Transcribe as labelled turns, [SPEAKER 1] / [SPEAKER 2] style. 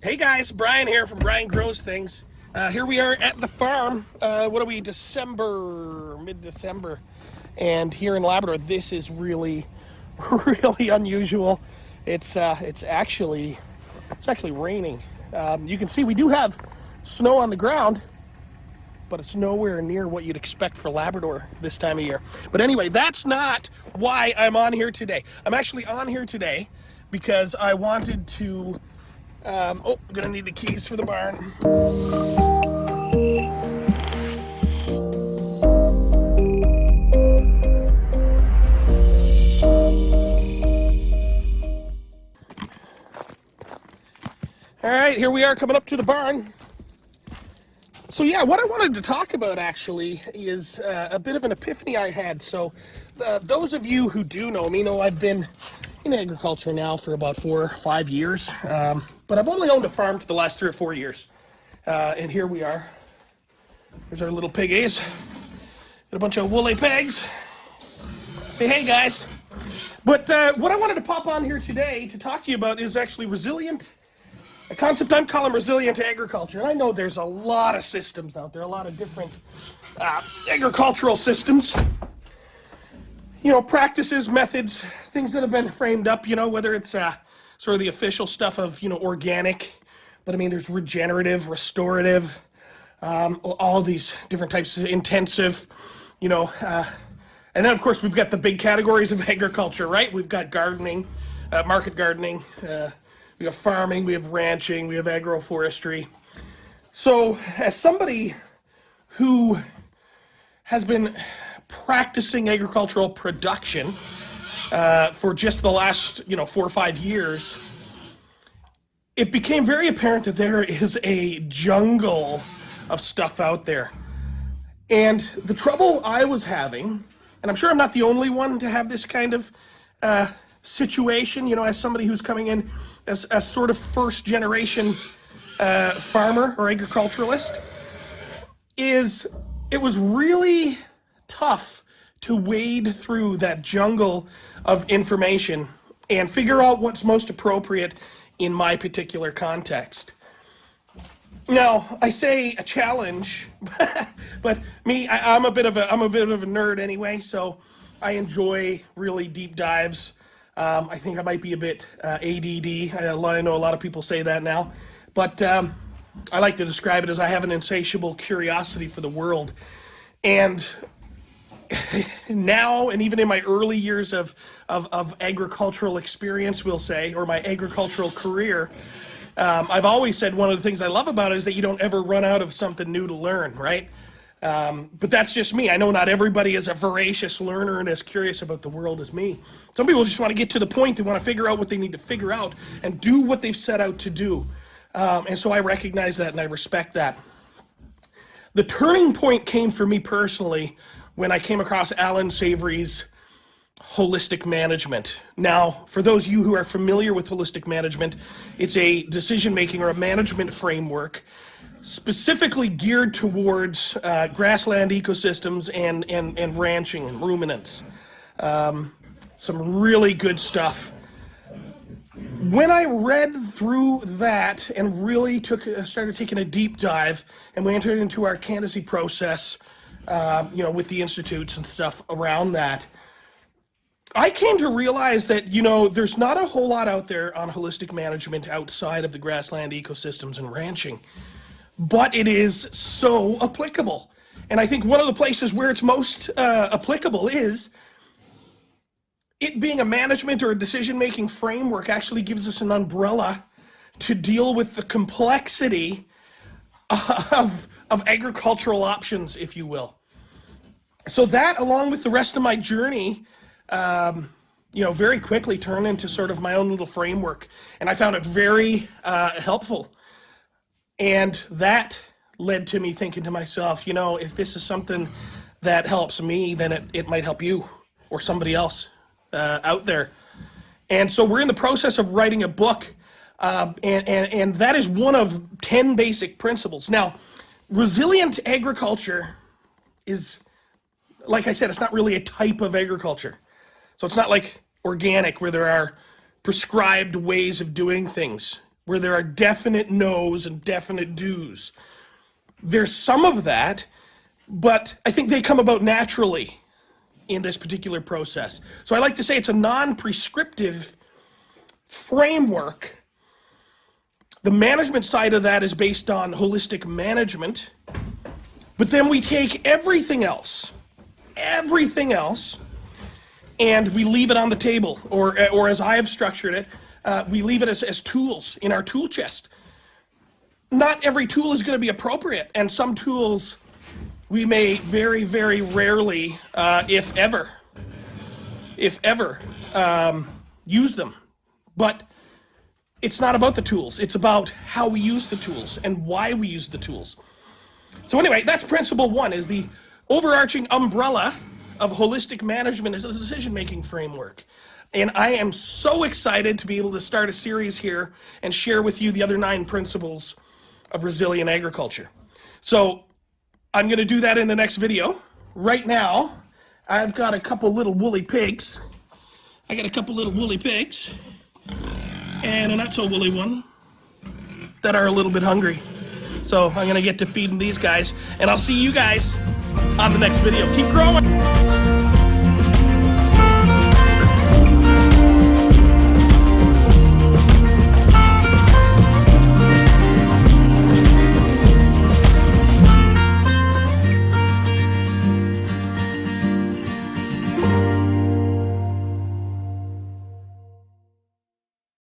[SPEAKER 1] Hey guys, Brian here from Brian Grows Things. Here we are at the farm. What are we, mid-December. And here in Labrador, this is really, really unusual. It's actually raining. You can see we do have snow on the ground, but it's nowhere near what you'd expect for Labrador this time of year. But anyway, that's not why I'm on here today. I'm actually on here today because I wanted to, I'm gonna need the keys for the barn. All right, here we are coming up to the barn. So yeah, what I wanted to talk about actually is a bit of an epiphany I had. So those of you who do know me know I've been in agriculture now for about 4 or 5 years, but I've only owned a farm for the last 3 or 4 years. And here we are. There's our little piggies. Got a bunch of woolly pigs. Say hey guys. But what I wanted to pop on here today to talk to you about is actually a concept I'm calling resilient agriculture. And I know there's a lot of systems out there, a lot of different agricultural systems. You know, practices, methods, things that have been framed up, you know, whether it's sort of the official stuff of, you know, organic, but I mean, there's regenerative, restorative, all these different types of intensive, you know, and then of course we've got the big categories of agriculture, right? We've got gardening, market gardening, we have farming, we have ranching, we have agroforestry. So as somebody who has been practicing agricultural production for just the last, 4 or 5 years, it became very apparent that there is a jungle of stuff out there. And the trouble I was having, and I'm sure I'm not the only one to have this kind of situation, you know, as somebody who's coming in as a sort of first generation farmer or agriculturalist, is it was really tough to wade through that jungle of information and figure out what's most appropriate in my particular context. Now, I say a challenge, but me, I'm a bit of a nerd anyway, so I enjoy really deep dives. I think I might be a bit ADD. I know a lot of people say that now, but I like to describe it as I have an insatiable curiosity for the world. And now, and even in my early years of agricultural experience, we'll say, or my agricultural career, I've always said one of the things I love about it is that you don't ever run out of something new to learn, right? But that's just me. I know not everybody is a voracious learner and as curious about the world as me. Some people just want to get to the point. They want to figure out what they need to figure out and do what they've set out to do. And so I recognize that and I respect that. The turning point came for me personally when I came across Alan Savory's holistic management. Now, for those of you who are familiar with holistic management, it's a decision-making or a management framework specifically geared towards grassland ecosystems and ranching and ruminants. Some really good stuff. When I read through that and really started taking a deep dive, and we entered into our candidacy process, with the institutes and stuff around that, I came to realize that, there's not a whole lot out there on holistic management outside of the grassland ecosystems and ranching, but it is so applicable. And I think one of the places where it's most applicable is it being a management or a decision-making framework actually gives us an umbrella to deal with the complexity of agricultural options, if you will. So that, along with the rest of my journey, very quickly turned into sort of my own little framework. And I found it very helpful. And that led to me thinking to myself, if this is something that helps me, then it might help you or somebody else out there. And so we're in the process of writing a book, and that is one of 10 basic principles. Now, resilient agriculture is, like I said, it's not really a type of agriculture. So it's not like organic where there are prescribed ways of doing things. where there are definite no's and definite do's. There's some of that, but I think they come about naturally in this particular process. So I like to say it's a non-prescriptive framework. The management side of that is based on holistic management, but then we take everything else, and we leave it on the table, or as I have structured it, we leave it as tools in our tool chest. Not every tool is going to be appropriate, and some tools we may very, very rarely, if ever, use them. But it's not about the tools. It's about how we use the tools and why we use the tools. So anyway, that's principle one, is the overarching umbrella of holistic management as a decision-making framework. And I am so excited to be able to start a series here and share with you the other 9 principles of resilient agriculture. So I'm going to do that in the next video. Right now, I've got a couple little woolly pigs. And a not so woolly one that are a little bit hungry. So I'm going to get to feeding these guys, and I'll see you guys on the next video. Keep growing.